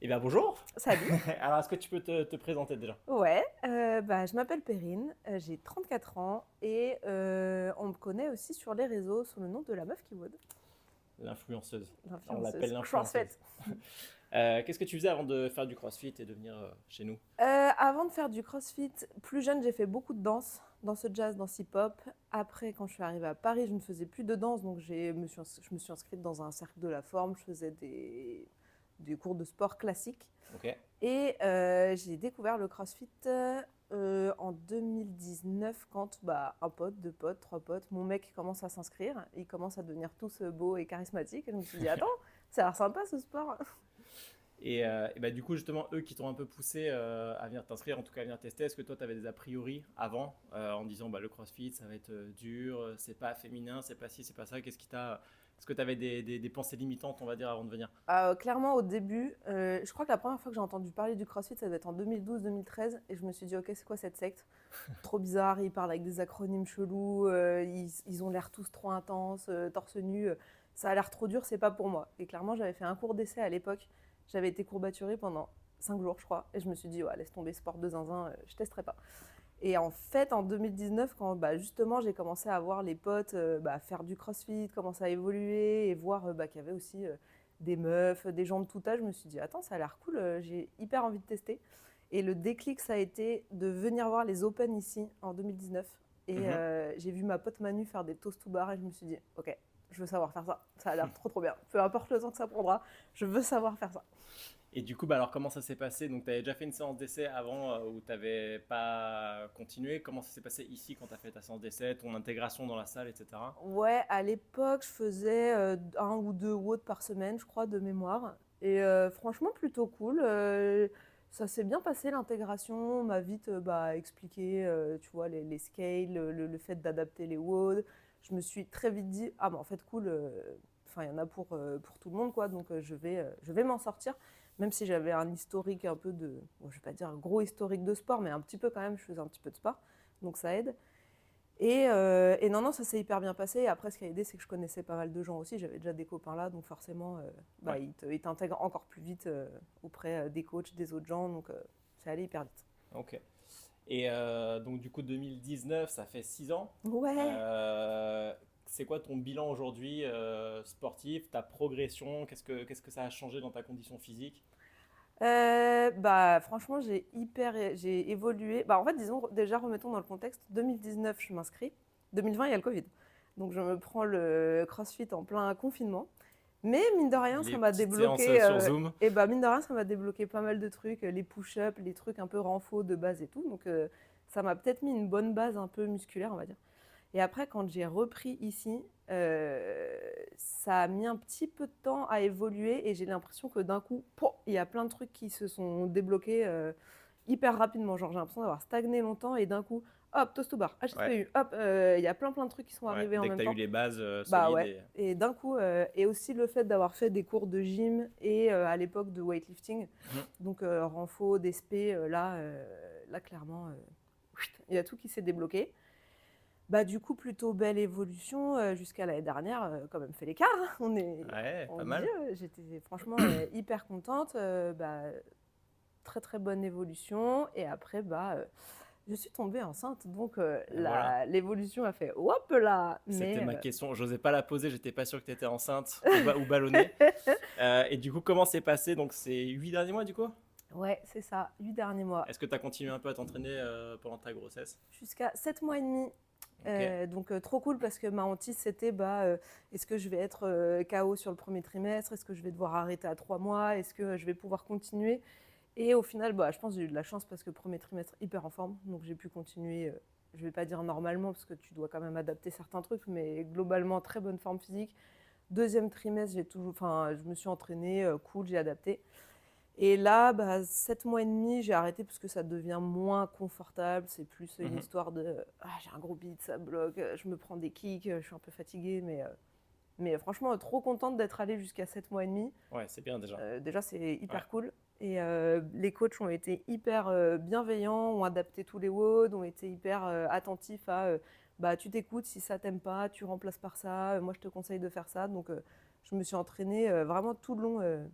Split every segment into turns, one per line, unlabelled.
Eh bien bonjour.
Salut.
Alors est-ce que tu peux te présenter déjà?
Ouais, je m'appelle Perrine, j'ai 34 ans et on me connaît aussi sur les réseaux sous le nom de la meuf qui would,
L'influenceuse. On l'appelle
l'influenceuse CrossFit.
l'influenceuse. Qu'est-ce que tu faisais avant de faire du CrossFit et de venir chez nous?
Avant de faire du CrossFit, plus jeune, j'ai fait beaucoup de danse jazz, danse hip-hop. Après, quand je suis arrivée à Paris, je ne faisais plus de danse, donc je me suis inscrite dans un cercle de la forme, je faisais des cours de sport classiques.
Ok.
Et j'ai découvert le CrossFit en 2019 quand un pote, deux potes, trois potes, mon mec commence à s'inscrire. Ils commencent à devenir tous beaux et charismatiques. Et je me suis dit, attends, ça a l'air sympa ce sport.
Et bah, du coup justement eux qui t'ont un peu poussé à venir t'inscrire, en tout cas à venir tester, est-ce que toi tu avais des a priori avant en disant bah, le CrossFit ça va être dur, c'est pas féminin, c'est pas ci, c'est pas ça, qu'est-ce qui t'a... Est-ce que tu avais des pensées limitantes on va dire avant de venir?
Clairement, au début, je crois que la première fois que j'ai entendu parler du CrossFit, ça devait être en 2012-2013. Et je me suis dit, ok, c'est quoi cette secte? Trop bizarre, ils parlent avec des acronymes chelous, ils ont l'air tous trop intenses, torse nu. Ça a l'air trop dur, c'est pas pour moi. Et clairement, j'avais fait un cours d'essai à l'époque. J'avais été courbaturée pendant 5 jours, je crois. Et je me suis dit, ouais, laisse tomber, sport de zinzin, je testerai pas. Et en fait, en 2019, quand justement j'ai commencé à voir les potes faire du crossfit, commencer à évoluer et voir qu'il y avait aussi des meufs, des gens de tout âge, je me suis dit, attends, ça a l'air cool, j'ai hyper envie de tester. Et le déclic, ça a été de venir voir les Open ici en 2019. Et
Mhm.
j'ai vu ma pote Manu faire des toasts to bar et je me suis dit, ok, je veux savoir faire ça. Ça a l'air trop trop bien. Peu importe le temps que ça prendra, je veux savoir faire ça.
Et du coup, bah alors comment ça s'est passé? Donc, tu avais déjà fait une séance d'essai avant où tu n'avais pas continué. Comment ça s'est passé ici quand tu as fait ta séance d'essai, ton intégration dans la salle, etc.
Ouais, à l'époque, je faisais un ou deux WOD par semaine, je crois, de mémoire. Et franchement, plutôt cool. Ça s'est bien passé, l'intégration. On m'a vite expliqué, tu vois, les scales, le fait d'adapter les WOD. Je me suis très vite dit, ah, mais en fait, cool. Enfin, il y en a pour tout le monde, quoi. Donc, je vais m'en sortir. Même si j'avais un historique un peu de, bon, je vais pas dire un gros historique de sport, mais un petit peu quand même, je faisais un petit peu de sport. Donc, ça aide. Et non, non, ça s'est hyper bien passé. Et après, ce qui a aidé, c'est que je connaissais pas mal de gens aussi. J'avais déjà des copains là, donc forcément,
Ouais,
ils t'intègrent encore plus vite auprès des coachs, des autres gens. Donc, c'est allé hyper vite.
ok. Et donc, du coup, 2019, ça fait 6 ans.
Ouais.
C'est quoi ton bilan aujourd'hui sportif, ta progression? Qu'est-ce que ça a changé dans ta condition physique?
Franchement, j'ai évolué. En fait, disons, déjà, remettons dans le contexte. 2019, je m'inscris. 2020, il y a le Covid. Donc, je me prends le CrossFit en plein confinement. Mais mine de rien, ça
Les
m'a
petites séances
débloqué.
sur Zoom?
Mine de rien, ça m'a débloqué pas mal de trucs, les push-ups, les trucs un peu renfo de base et tout. Donc, ça m'a peut-être mis une bonne base un peu musculaire, on va dire. Et après, quand j'ai repris ici, ça a mis un petit peu de temps à évoluer et j'ai l'impression que d'un coup, il y a plein de trucs qui se sont débloqués hyper rapidement. Genre, j'ai l'impression d'avoir stagné longtemps et d'un coup, hop, toast to bar,
Ouais,
HSPU, hop, il y a plein de trucs qui sont
ouais.
arrivés en
Dès que
même
tu as eu
temps.
les bases
Bah
solides
ouais.
et...
Et d'un coup, et aussi le fait d'avoir fait des cours de gym et à l'époque de weightlifting,
Mhm.
donc renfo, DSP, là clairement, il y a tout qui s'est débloqué. Du coup, plutôt belle évolution jusqu'à l'année dernière, quand même fait l'écart.
Ouais,
On
pas
se dit,
mal.
j'étais franchement hyper contente. Très très bonne évolution. Et après, je suis tombée enceinte. Donc
Et voilà.
l'évolution a fait hop là.
C'était
Mais
ma question. J'osais pas la poser, j'étais pas sûr que tu étais enceinte ou ballonnée. Et du coup, comment c'est passé? Donc, c'est 8 derniers mois du coup?
ouais, c'est ça, 8 derniers mois.
Est-ce que tu as continué un peu à t'entraîner pendant ta grossesse?
Jusqu'à 7 mois et demi.
Ok.
Donc trop cool parce que ma hantise c'était est-ce que je vais être KO sur le premier trimestre, est-ce que je vais devoir arrêter à 3 mois, est-ce que je vais pouvoir continuer. Et au final je pense que j'ai eu de la chance parce que premier trimestre hyper en forme, donc j'ai pu continuer, je vais pas dire normalement parce que tu dois quand même adapter certains trucs, mais globalement très bonne forme physique. Deuxième trimestre je me suis entraînée, cool, j'ai adapté. Et là, 7 mois et demi, j'ai arrêté parce que ça devient moins confortable. C'est plus une
Mhm.
histoire de j'ai un gros bide, ça bloque, je me prends des kicks, je suis un peu fatiguée. Mais franchement, trop contente d'être allée jusqu'à 7 mois et demi.
Ouais, c'est bien déjà.
Déjà, c'est
Ouais.
hyper cool. Et les coachs ont été hyper bienveillants, ont adapté tous les WOD, ont été hyper attentifs à tu t'écoutes, si ça t'aime pas, tu remplaces par ça, moi je te conseille de faire ça. Donc je me suis entraînée vraiment tout le long.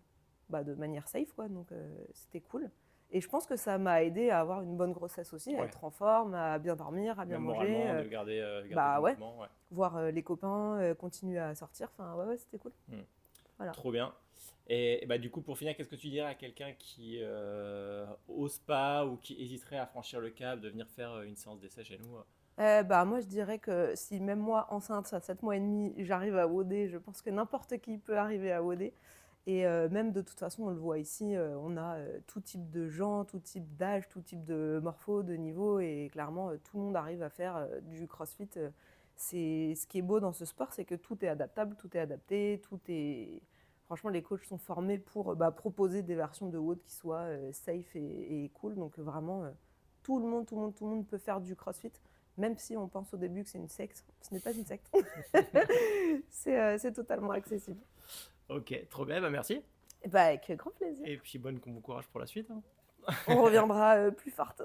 de manière safe, quoi. Donc, c'était cool. Et je pense que ça m'a aidé à avoir une bonne grossesse aussi, à
Ouais.
être en forme, à bien dormir, à bien
Même
manger.
moralement, de garder du
Bah ouais,
mouvement. Ouais.
voir les copains, continuer à sortir. Enfin, ouais, c'était cool.
Hmm.
Voilà.
Trop bien. Et bah, du coup, pour finir, qu'est-ce que tu dirais à quelqu'un qui ose pas ou qui hésiterait à franchir le cap de venir faire une séance d'essai chez nous?
Moi, je dirais que si même moi, enceinte à 7 mois et demi, j'arrive à WOD, je pense que n'importe qui peut arriver à WOD. Et même de toute façon, on le voit ici, on a tout type de gens, tout type d'âge, tout type de morpho, de niveau. Et clairement, tout le monde arrive à faire du CrossFit. C'est ce qui est beau dans ce sport, c'est que tout est adaptable, tout est adapté, tout est... Franchement, les coachs sont formés pour proposer des versions de WOD qui soient safe et cool. Donc vraiment, tout le monde peut faire du CrossFit. Même si on pense au début que c'est une secte, ce n'est pas une secte. C'est totalement accessible.
Ok, trop bien, bah merci.
Et avec grand plaisir.
Et puis bon courage pour la suite. Hein.
On reviendra plus forte.